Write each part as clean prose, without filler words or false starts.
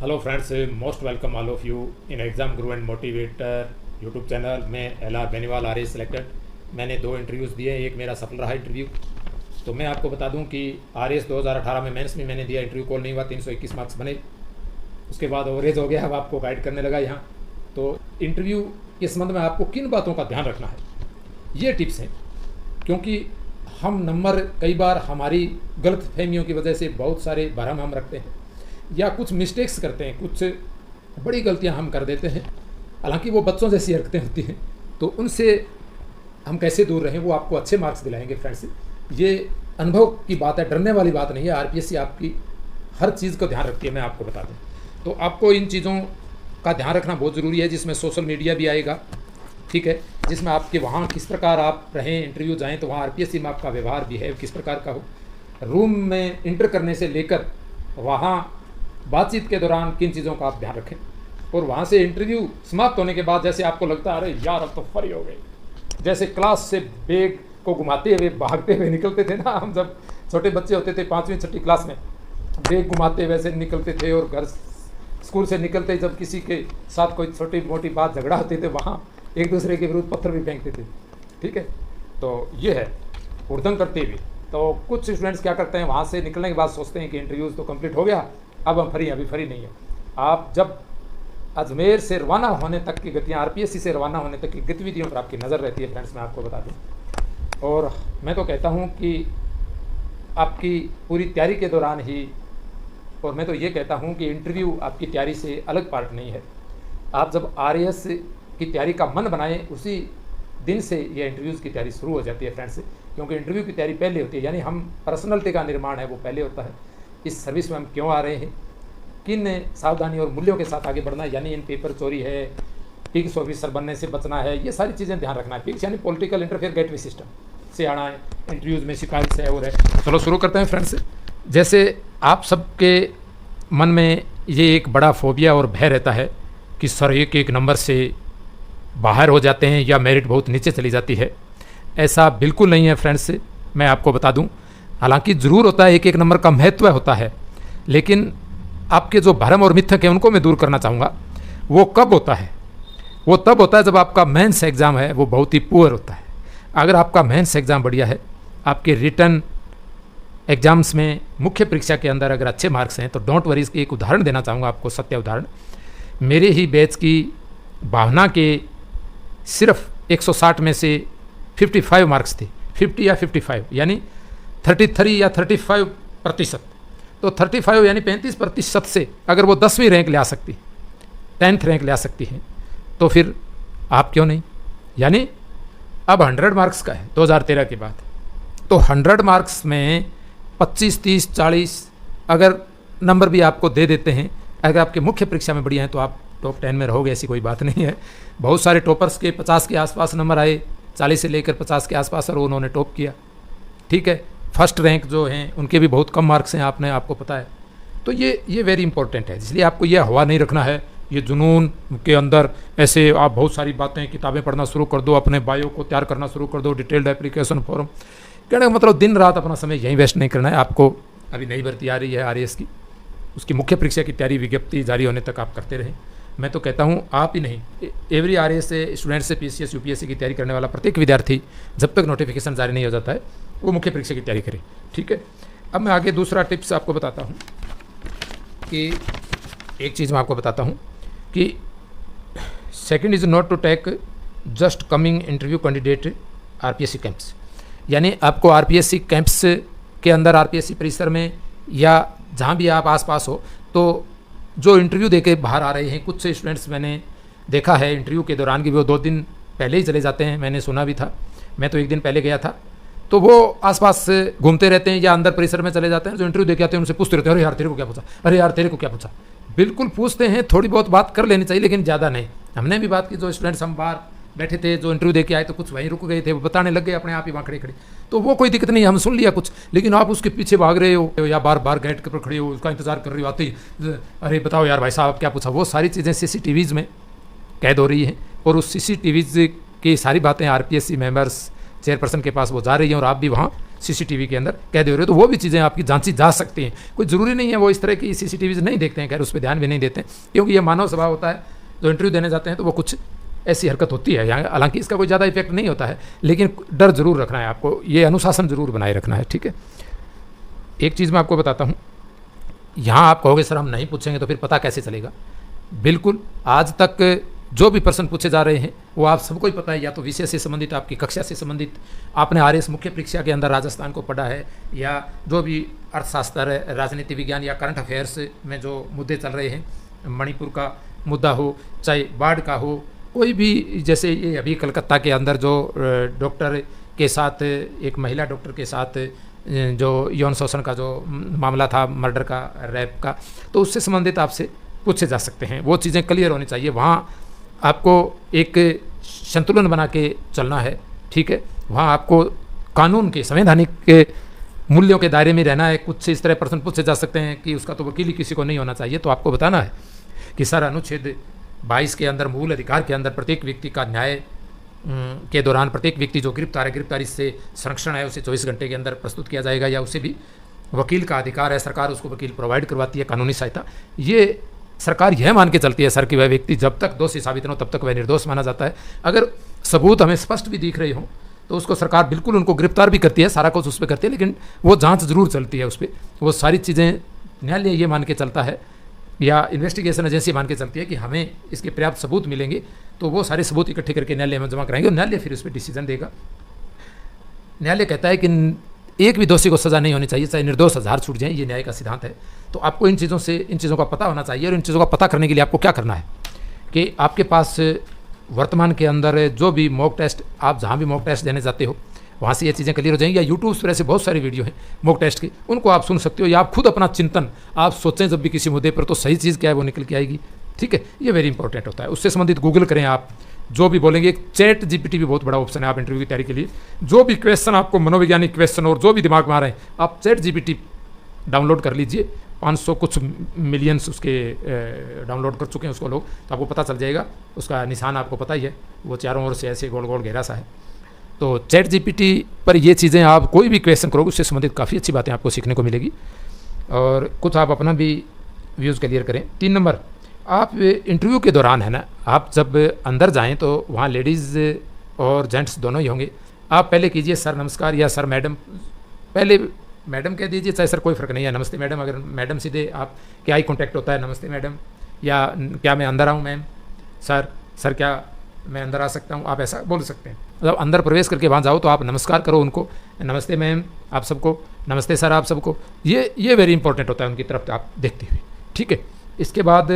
Hello friends, most welcome all of you in exam Guru and motivator YouTube channel में। LR Beniwal are selected. मैंने 2 interviews दिए, एक मेरा सफल रहा इंटरव्यू। तो मैं आपको बता दूं कि आर 2018 में मेंस में मैंने दिया, इंटरव्यू कॉल नहीं हुआ, 321 मार्क्स बने। उसके बाद ओवरेज हो गया, अब आपको गाइड करने लगा यहाँ। तो इंटरव्यू के संबंध में आपको किन बातों का ध्यान रखना है, ये टिप्स हैं। क्योंकि हम नंबर कई बार हमारी गलत फहमियों की वजह से बहुत सारे भरम हम रखते हैं या कुछ मिस्टेक्स करते हैं, कुछ बड़ी गलतियां हम कर देते हैं। हालांकि वो बच्चों जैसी हरकतें होती हैं, तो उनसे हम कैसे दूर रहें, वो आपको अच्छे मार्क्स दिलाएंगे फ्रेंड्स। ये अनुभव की बात है, डरने वाली बात नहीं है। आरपीएससी आपकी हर चीज़ को ध्यान रखती है, मैं आपको बता दूँ। तो आपको इन चीज़ों का ध्यान रखना बहुत ज़रूरी है, जिसमें सोशल मीडिया भी आएगा, ठीक है, जिसमें आपके वहाँ किस प्रकार आप रहें, इंटरव्यू जाएँ तो वहाँ आरपीएससी में आपका व्यवहार बिहेव किस प्रकार का हो, रूम में इंटर करने से लेकर वहाँ बातचीत के दौरान किन चीज़ों का आप ध्यान रखें, और वहाँ से इंटरव्यू समाप्त होने के बाद जैसे आपको लगता है अरे यार अब तो फ्री हो गए, जैसे क्लास से बैग को घुमाते हुए भागते हुए निकलते थे ना, हम जब छोटे बच्चे होते थे 5वीं 6ठी क्लास में, बैग घुमाते वैसे निकलते थे, और घर स्कूल से निकलते जब किसी के साथ कोई छोटी मोटी बात झगड़ा होती थी वहाँ एक दूसरे के विरुद्ध पत्थर भी फेंकते थे, ठीक है। तो ये है उड़दंग करते हुए। तो कुछ स्टूडेंट्स क्या करते हैं, वहाँ से निकलने के बाद सोचते हैं कि इंटरव्यूज़ तो कंप्लीट हो गया, अब हम फ्री, अभी फ्री नहीं है। आप जब अजमेर से रवाना होने तक की गतियाँ, आरपीएससी से रवाना होने तक की गतिविधियों पर आपकी नज़र रहती है फ्रेंड्स, मैं आपको बता दूँ। और मैं तो कहता हूँ कि आपकी पूरी तैयारी के दौरान ही, और मैं तो ये कहता हूँ कि इंटरव्यू आपकी तैयारी से अलग पार्ट नहीं है। आप जब आरएएस की तैयारी का मन बनाएं, उसी दिन से ये इंटरव्यूज़ की तैयारी शुरू हो जाती है फ्रेंड्स। क्योंकि इंटरव्यू की तैयारी पहले होती है, यानी हम पर्सनैलिटी का निर्माण है वो पहले होता है। इस सर्विस में हम क्यों आ रहे हैं, किन सावधानी और मूल्यों के साथ आगे बढ़ना है, यानी इन पेपर चोरी है, पिक्स ऑफिसर बनने से बचना है, ये सारी चीज़ें ध्यान रखना है। पिक्स यानी पॉलिटिकल इंटरफेयर गेटवे सिस्टम से आना है, इंटरव्यूज़ में शिकायत से और है। चलो शुरू करते हैं फ्रेंड्स। जैसे आप सबके मन में ये एक बड़ा फोबिया और भय रहता है कि सर एक एक नंबर से बाहर हो जाते हैं या मेरिट बहुत नीचे चली जाती है। ऐसा बिल्कुल नहीं है फ्रेंड्स, मैं आपको बता दूं। हालांकि ज़रूर होता है, एक एक नंबर का महत्व होता है, लेकिन आपके जो भ्रम और मिथक हैं उनको मैं दूर करना चाहूँगा। वो कब होता है, वो तब होता है जब आपका मेंस एग्ज़ाम है वो बहुत ही पुअर होता है। अगर आपका मेंस एग्ज़ाम बढ़िया है, आपके रिटर्न एग्ज़ाम्स में मुख्य परीक्षा के अंदर अगर अच्छे मार्क्स हैं, तो डोंट वरी। इसकी एक उदाहरण देना चाहूँगा आपको, सत्य उदाहरण। मेरे ही बैच की भावना के सिर्फ 160 में से 55 मार्क्स थे, 50 या 55 यानी 33 या 35%। तो 35 यानी 35% से अगर वो 10वीं रैंक ले आ सकती, 10th रैंक ले आ सकती है, तो फिर आप क्यों नहीं। यानी अब 100 मार्क्स का है 2013 की बात, तो 100 मार्क्स में 25, 30, 40 अगर नंबर भी आपको दे देते हैं, अगर आपके मुख्य परीक्षा में बढ़िया हैं तो आप टॉप 10 में रहोगे, ऐसी कोई बात नहीं है। बहुत सारे टॉपर्स के 50 के आसपास नंबर आए, 40 से लेकर 50 के आसपास, और उन्होंने टॉप किया, ठीक है। फर्स्ट रैंक जो हैं उनके भी बहुत कम मार्क्स हैं, आपको पता है। तो ये वेरी इंपॉर्टेंट है, इसलिए आपको ये हवा नहीं रखना है, ये जुनून के अंदर ऐसे आप बहुत सारी बातें, किताबें पढ़ना शुरू कर दो, अपने बायो को तैयार करना शुरू कर दो, डिटेल्ड एप्लीकेशन फॉर्म। कहने का मतलब दिन रात अपना समय यहीं वेस्ट नहीं करना है। आपको अभी नई भर्ती आ रही है आरएएस की, उसकी मुख्य परीक्षा की तैयारी विज्ञप्ति जारी होने तक आप करते रहें। मैं तो कहता हूँ आप ही नहीं, एवरी आरएएस से स्टूडेंट से पीसीएस यूपीएससी की तैयारी करने वाला प्रत्येक विद्यार्थी जब तक नोटिफिकेशन जारी नहीं हो जाता है वो मुख्य परीक्षा की तैयारी करे, ठीक है। अब मैं आगे दूसरा टिप्स आपको बताता हूँ कि एक चीज़ मैं आपको बताता हूँ कि second is not to take just coming interview candidate RPSC camps. यानी आपको आरपीएससी कैंप्स के अंदर, आरपीएससी परिसर में या जहाँ भी आप आसपास हो, तो जो इंटरव्यू देके बाहर आ रहे हैं, कुछ से स्टूडेंट्स मैंने देखा है इंटरव्यू के दौरान कि वो 2 दिन पहले ही चले जाते हैं। मैंने सुना भी था, मैं तो 1 दिन पहले गया था। तो वो आसपास घूमते रहते हैं या अंदर परिसर में चले जाते हैं, जो इंटरव्यू देके आते हैं उनसे पूछते रहते हैं, अरे यार तेरे को क्या पूछा, अरे यार तेरे को क्या पूछा। बिल्कुल पूछते हैं, थोड़ी बहुत बात कर लेनी चाहिए, लेकिन ज़्यादा नहीं। हमने भी बात की, जो स्टूडेंट्स हम बाहर बैठे थे, जो इंटरव्यू देके आए, तो कुछ वहीं रुक गए थे, वो बताने लग गए अपने आप ही वहाँ खड़े खड़े, तो वो कोई दिक्कत नहीं, हम सुन लिया कुछ। लेकिन आप उसके पीछे भाग रहे हो या बार बार गेट पर खड़े हो, उसका इंतजार कर रहे हो, आते ही अरे बताओ यार भाई साहब क्या पूछा। वो सारी चीज़ें सीसीटीवीज़ में कैद हो रही हैं, और उस सीसीटीवीज़ की सारी बातें आरपीएससी मेंबर्स चेयरपर्सन के पास वो जा रही हैं, और आप भी वहाँ सीसीटीवी के अंदर कैद हो रहे हो, तो वो भी चीज़ें आपकी जांची जा सकती हैं। कोई ज़रूरी नहीं है वो इस तरह की सीसीटीवी नहीं देखते हैं, खैर उस पर ध्यान भी नहीं देते हैं, क्योंकि ये मानव स्वभाव होता है। जो इंटरव्यू देने जाते हैं तो वो कुछ ऐसी हरकत होती है यहाँ, हालांकि इसका कोई ज़्यादा इफेक्ट नहीं होता है, लेकिन डर जरूर रखना है आपको, ये अनुशासन जरूर बनाए रखना है, ठीक है। एक चीज़ मैं आपको बताता हूँ, यहाँ आप कहोगे सर हम नहीं पूछेंगे तो फिर पता कैसे चलेगा। बिल्कुल, आज तक जो भी प्रश्न पूछे जा रहे हैं वो आप सबको ही पता है, या तो विषय से संबंधित, आपकी कक्षा से संबंधित, आपने आरएस मुख्य परीक्षा के अंदर राजस्थान को पढ़ा है, या जो भी अर्थशास्त्र, राजनीति विज्ञान या करंट अफेयर्स में जो मुद्दे चल रहे हैं, मणिपुर का मुद्दा हो, चाहे बाढ़ का हो, कोई भी, जैसे ये अभी कलकत्ता के अंदर जो डॉक्टर के साथ, एक महिला डॉक्टर के साथ जो यौन शोषण का जो मामला था, मर्डर का, रैप का, तो उससे संबंधित आपसे पूछे जा सकते हैं। वो चीज़ें क्लियर होनी चाहिए, वहाँ आपको एक संतुलन बना के चलना है, ठीक है। वहाँ आपको कानून के, संवैधानिक के मूल्यों के दायरे में रहना है। कुछ इस तरह प्रश्न पूछे जा सकते हैं कि उसका तो वकील ही किसी को नहीं होना चाहिए, तो आपको बताना है कि सर अनुच्छेद 22 के अंदर, मूल अधिकार के अंदर, प्रत्येक व्यक्ति का न्याय के दौरान प्रत्येक व्यक्ति जो गिरफ्तार है, गिरफ्तारी से संरक्षण है, उसे 24 घंटे के अंदर प्रस्तुत किया जाएगा, या उसे भी वकील का अधिकार है, सरकार उसको वकील प्रोवाइड करवाती है, कानूनी सहायता। ये सरकार यह मान के चलती है सर कि वह व्यक्ति जब तक दोषी साबित न हो तब तक वह निर्दोष माना जाता है। अगर सबूत हमें स्पष्ट भी दिख रहे हों तो उसको सरकार बिल्कुल उनको गिरफ्तार भी करती है, सारा कुछ उस पर करती है, लेकिन वो जांच जरूर चलती है उस पर। वो सारी चीज़ें न्यायालय ये मान के चलता है, या इन्वेस्टिगेशन एजेंसी मान के चलती है कि हमें इसके पर्याप्त सबूत मिलेंगे, तो वो सारे सबूत इकट्ठे करके न्यायालय में जमा कराएंगे और न्यायालय फिर उस पर डिसीजन देगा। न्यायालय कहता है कि एक भी दोषी को सज़ा नहीं होनी चाहिए, चाहे निर्दोष 1000 छूट जाए, ये न्याय का सिद्धांत है। तो आपको इन चीज़ों का पता होना चाहिए, और इन चीज़ों का पता करने के लिए आपको क्या करना है कि आपके पास वर्तमान के अंदर जो भी मॉक टेस्ट, आप जहाँ भी मॉक टेस्ट देने जाते हो वहाँ से ये चीज़ें क्लियर हो जाएंगी, या यूट्यूब पर ऐसे बहुत सारी वीडियो हैं मॉक टेस्ट की, उनको आप सुन सकते हो, या आप खुद अपना चिंतन आप सोचें जब भी किसी मुद्दे पर, तो सही चीज़ क्या है वो निकल के आएगी, ठीक है। ये वेरी इंपॉर्टेंट होता है। उससे संबंधित गूगल करें, आप जो भी बोलेंगे, एक चैट जीपीटी भी बहुत बड़ा ऑप्शन है आप इंटरव्यू की तैयारी के लिए। जो भी क्वेश्चन आपको, मनोवैज्ञानिक क्वेश्चन और जो भी दिमाग में आ रहे हैं, आप चैट जीपीटी डाउनलोड कर लीजिए। 500 कुछ मिलियंस उसके डाउनलोड कर चुके हैं उसको लोग, तो आपको पता चल जाएगा। उसका निशान आपको पता ही है, वो चारों ओर से ऐसे गोल गोल घेरा सा है। तो चैट जीपीटी पर ये चीज़ें, आप कोई भी क्वेश्चन करोगे उससे संबंधित काफ़ी अच्छी बातें आपको सीखने को मिलेगी, और कुछ आप अपना भी व्यूज़ क्लियर करें। 3 नंबर, आप इंटरव्यू के दौरान है ना, आप जब अंदर जाएं तो वहाँ लेडीज़ और जेंट्स दोनों ही होंगे। आप पहले कीजिए सर नमस्कार, या सर मैडम, पहले मैडम कह दीजिए, चाहे सर कोई फ़र्क नहीं है, नमस्ते मैडम। अगर मैडम सीधे आप क्या आई कॉन्टैक्ट होता है, नमस्ते मैडम, या क्या मैं अंदर आऊँ मैम, सर क्या मैं अंदर आ सकता हूँ, आप ऐसा बोल सकते हैं। मतलब अंदर प्रवेश करके वहाँ जाओ तो आप नमस्कार करो उनको, नमस्ते मैम आप सबको, नमस्ते सर आप सबको। ये वेरी इंपॉर्टेंट होता है उनकी तरफ आप देखते हुए, ठीक है। इसके बाद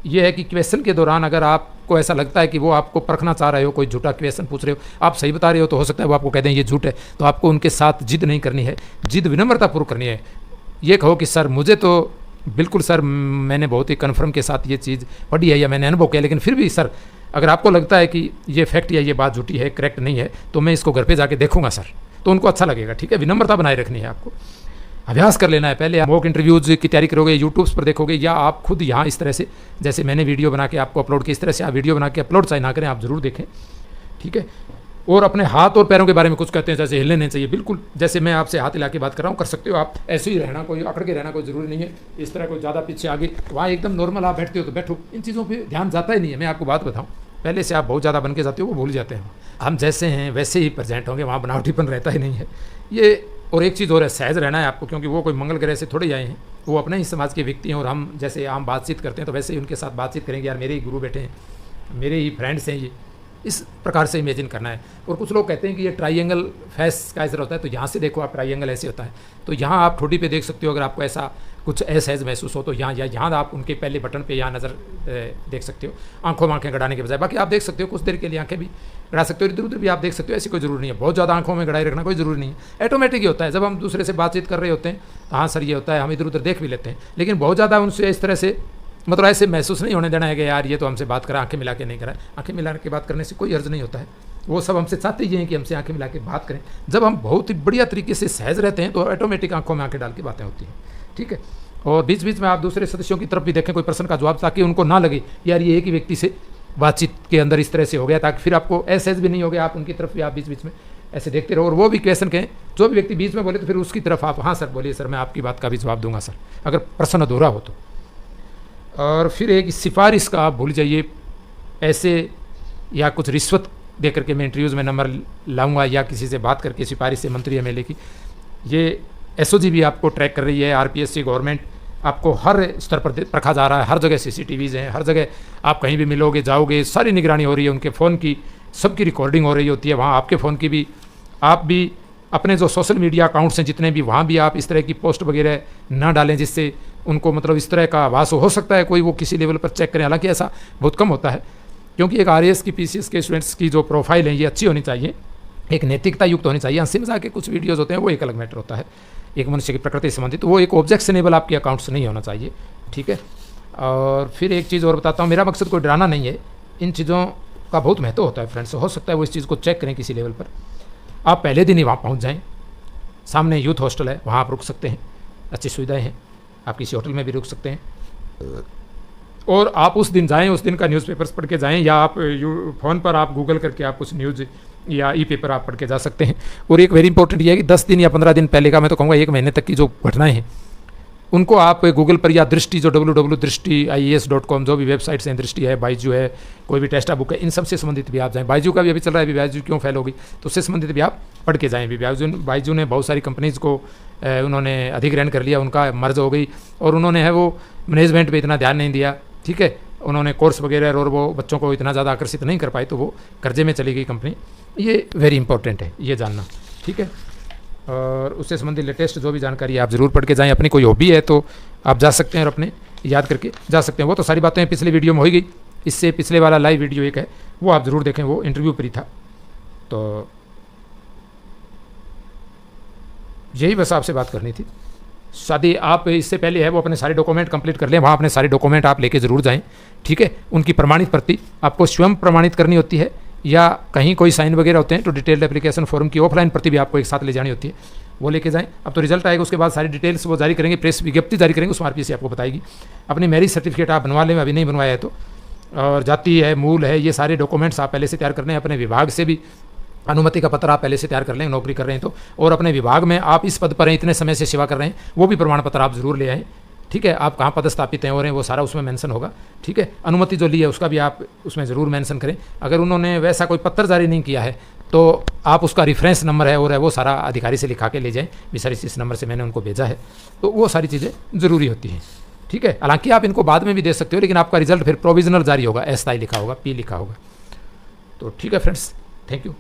ये है कि क्वेश्चन के दौरान अगर आपको ऐसा लगता है कि वो आपको परखना चाह रहे हो, कोई झूठा क्वेश्चन पूछ रहे हो, आप सही बता रहे हो, तो हो सकता है वो आपको कह दें ये झूठ है, तो आपको उनके साथ जिद नहीं करनी है, जिद विनम्रतापूर्वक करनी है। ये कहो कि सर मुझे तो बिल्कुल सर मैंने बहुत ही कन्फर्म के साथ ये चीज़ पढ़ी है या मैंने अनुभव किया, लेकिन फिर भी सर अगर आपको लगता है कि ये फैक्ट या ये बात झूठी है, करेक्ट नहीं है, तो मैं इसको घर पे जाके देखूंगा सर, तो उनको अच्छा लगेगा, ठीक है। विनम्रता बनाए रखनी है, आपको अभ्यास कर लेना है। पहले आप मॉक इंटरव्यूज़ की तैयारी करोगे, यूट्यूब्स पर देखोगे, या आप खुद यहाँ इस तरह से, जैसे मैंने वीडियो बना के आपको अपलोड की, इस तरह से आप वीडियो बना के अपलोड चाहे ना करें, आप ज़रूर देखें, ठीक है। और अपने हाथ और पैरों के बारे में कुछ कहते हैं, जैसे हिलने नहीं चाहिए, बिल्कुल जैसे मैं आपसे हाथ हिला के बात कर रहा हूँ, कर सकते हो आप, ऐसे ही रहना, कोई अकड़ के रहना कोई ज़रूरी नहीं है, इस तरह कोई ज़्यादा पीछे आगे, वहाँ एकदम नॉर्मल आप बैठते हो तो बैठो, इन चीज़ों पर ध्यान जाता ही नहीं है। मैं आपको बात बताऊँ, पहले से आप बहुत ज़्यादा बन के जाते हो, वो भूल जाते हैं। हम जैसे हैं वैसे ही प्रेजेंट होंगे, वहाँ बनावटीपन रहता ही नहीं है ये। और एक चीज़ और है, सहज रहना है आपको, क्योंकि वो कोई मंगल ग्रह से थोड़े आए हैं, वो अपने ही समाज के व्यक्ति हैं, और हम जैसे आम बातचीत करते हैं तो वैसे ही उनके साथ बातचीत करेंगे, यार मेरे ही गुरु बैठे हैं, मेरे ही फ्रेंड्स हैं ये, इस प्रकार से इमेजिन करना है। और कुछ लोग कहते हैं कि ये ट्राइंगल फेस का ऐसा होता है, तो यहाँ से देखो आप, ट्राइंगल ऐसे होता है, तो यहाँ आप ठोड़ी पे देख सकते हो, अगर आपको ऐसा कुछ असहज महसूस हो तो यहाँ, या यहाँ आप उनके पहले बटन पे यहाँ नज़र देख सकते हो, आंखों में आंखें गड़ाने के बजाय। बाकी आप देख सकते हो कुछ देर के लिए आंखें भी गड़ा सकते हो, इधर उधर भी आप देख सकते हो, ऐसी कोई ज़रूरी नहीं है, बहुत ज़्यादा आंखों में गड़ाई रखना कोई ज़रूरी नहीं है, ऑटोमेटिक ही होता है। जब हम दूसरे से बातचीत कर रहे होते हैं तो हाँ सर ये होता है, हम इधर उधर देख भी लेते हैं, लेकिन बहुत ज़्यादा उनसे इस तरह से मतलब ऐसे महसूस नहीं होने देना है कि यार ये तो हमसे बात करा, आंखें मिला के नहीं करा। आंखें मिला के बात करने से कोई अर्ज नहीं होता है, वो सब हमसे चाहते ही हैं कि हमसे आंखें मिला के बात करें। जब हम बहुत ही बढ़िया तरीके से सहज रहते हैं तो ऑटोमेटिक आंखों में आंखें डाल के बातें होती हैं, ठीक है। और बीच बीच में आप दूसरे सदस्यों की तरफ भी देखें कोई प्रश्न का जवाब, ताकि उनको ना लगे यार ये एक ही व्यक्ति से बातचीत के अंदर इस तरह से हो गया, ताकि फिर आपको असहज भी नहीं हो गया, आप उनकी तरफ भी आप बीच बीच में ऐसे देखते रहो, और वो भी क्वेश्चन कहें, जो भी व्यक्ति बीच में बोले तो फिर उसकी तरफ आप हाँ सर बोलिए सर, मैं आपकी बात का भी जवाब दूंगा सर, अगर प्रश्न अधूरा हो तो। और फिर एक सिफारिश का आप भूल जाइए, ऐसे या कुछ रिश्वत दे करके मैं इंटरव्यूज़ में नंबर लाऊंगा या किसी से बात करके सिफारिश से मंत्री एमएलए की, ये एसओजी भी आपको ट्रैक कर रही है, आरपीएससी गवर्नमेंट आपको हर स्तर पर रखा जा रहा है, हर जगह सीसीटीवीज़ हैं, हर जगह आप कहीं भी मिलोगे जाओगे सारी निगरानी हो रही है, उनके फ़ोन की सबकी रिकॉर्डिंग हो रही होती है, वहाँ आपके फ़ोन की भी, आप भी अपने जो सोशल मीडिया अकाउंट्स हैं जितने भी, वहाँ भी आप इस तरह की पोस्ट वगैरह ना डालें जिससे उनको मतलब इस तरह का आभास हो सकता है कोई वो किसी लेवल पर चेक करें, हालांकि ऐसा बहुत कम होता है, क्योंकि एक आरएएस की पीसीएस के स्टूडेंट्स की जो प्रोफाइल है ये अच्छी होनी चाहिए, एक नैतिकता युक्त होनी चाहिए। हंसी मजाक के कुछ वीडियोज़ होते हैं वो एक अलग मैटर होता है, एक मनुष्य की प्रकृति से संबंधित, तो वो एक ऑब्जेक्शनेबल आपके अकाउंट्स नहीं होना चाहिए, ठीक है। और फिर एक चीज़ और बताता हूँ, मेरा मकसद कोई डराना नहीं है, इन चीज़ों का बहुत महत्व होता है फ्रेंड्स, हो सकता है वो इस चीज़ को चेक करें किसी लेवल पर, आप पहले दिन ही वहाँ पहुँच जाएँ, सामने यूथ हॉस्टल है वहाँ आप रुक सकते हैं, अच्छी सुविधाएँ हैं, आप किसी होटल में भी रुक सकते हैं, और आप उस दिन जाएं, उस दिन का न्यूज़पेपर्स पढ़ के जाएं, या आप फ़ोन पर आप गूगल करके आप कुछ न्यूज़ या ई पेपर आप पढ़ के जा सकते हैं। और एक वेरी इंपॉर्टेंट ये है कि 10 दिन या 15 दिन पहले का, मैं तो कहूँगा 1 महीने तक की जो घटनाएं हैं उनको आप गूगल पर या दृष्टि, जो www.drishti.ias.com जो भी वेबसाइट्स हैं, दृष्टि है, बाइजू है, कोई भी टेस्टा बुक है, इन सब से संबंधित भी आप जाएँ। बाइजू का भी अभी चल रहा है, अभी बाइजू क्यों फेल होगी, तो उससे संबंधित भी आप पढ़ के जाएँ। बाइजू ने बहुत सारी कंपनीज़ को उन्होंने अधिग्रहण कर लिया, उनका मर्ज हो गई, और उन्होंने है वो मैनेजमेंट पर इतना ध्यान नहीं दिया, ठीक है, उन्होंने कोर्स वगैरह और वो बच्चों को इतना ज़्यादा आकर्षित नहीं कर पाई, तो वो कर्जे में चली गई कंपनी। ये वेरी इंपॉर्टेंट है ये जानना, ठीक है। और उससे संबंधित लेटेस्ट जो भी जानकारी आप ज़रूर पढ़ के जाएं। अपनी कोई हॉबी है तो आप जा सकते हैं और अपने याद करके जा सकते हैं। वो तो सारी बातें पिछले वीडियो में हो गई, इससे पिछले वाला लाइव वीडियो एक है वो आप ज़रूर देखें, वो इंटरव्यू पर ही था। तो यही बस आपसे बात करनी थी। शादी आप इससे पहले है वो अपने सारे डॉक्यूमेंट कंप्लीट कर लें, वहाँ अपने सारे डॉक्यूमेंट आप लेके ज़रूर जाएं, ठीक है। उनकी प्रमाणित प्रति आपको स्वयं प्रमाणित करनी होती है, या कहीं कोई साइन वगैरह होते हैं तो डिटेल्ड एप्लीकेशन फॉर्म की ऑफलाइन प्रति भी आपको एक साथ ले जानी होती है, वो लेके जाएं। अब तो रिजल्ट आएगा, उसके बाद सारी डिटेल्स वो जारी करेंगे, प्रेस विज्ञप्ति जारी करेंगे, उसमें आरपीएससी आपको बताएगी। अपनी मैरिज सर्टिफिकेट आप बनवा लें, अभी नहीं बनवाया है तो, और जाति है, मूल है, ये सारे डॉक्यूमेंट्स आप पहले से तैयार करने हैं। अपने विभाग से भी अनुमति का पत्र आप पहले से तैयार कर लें, नौकरी कर रहे हैं तो, और अपने विभाग में आप इस पद पर हैं, इतने समय से सेवा कर रहे हैं, वो भी प्रमाण पत्र आप जरूर ले आएँ, ठीक है। आप कहाँ पदस्थापित हैं और हैं वो सारा उसमें मेंशन होगा, ठीक है। अनुमति जो ली है उसका भी आप उसमें ज़रूर मेंशन करें। अगर उन्होंने वैसा कोई पत्र जारी नहीं किया है तो आप उसका रेफरेंस नंबर है और है वो सारा अधिकारी से लिखा के ले जाएँ, भी सर इस नंबर से मैंने उनको भेजा है, तो वो सारी चीज़ें ज़रूरी होती हैं, ठीक है। हालांकि आप इनको बाद में भी दे सकते हो, लेकिन आपका रिजल्ट फिर प्रोविजनल जारी होगा, अस्थायी लिखा होगा, पी लिखा होगा। तो ठीक है फ्रेंड्स, थैंक यू।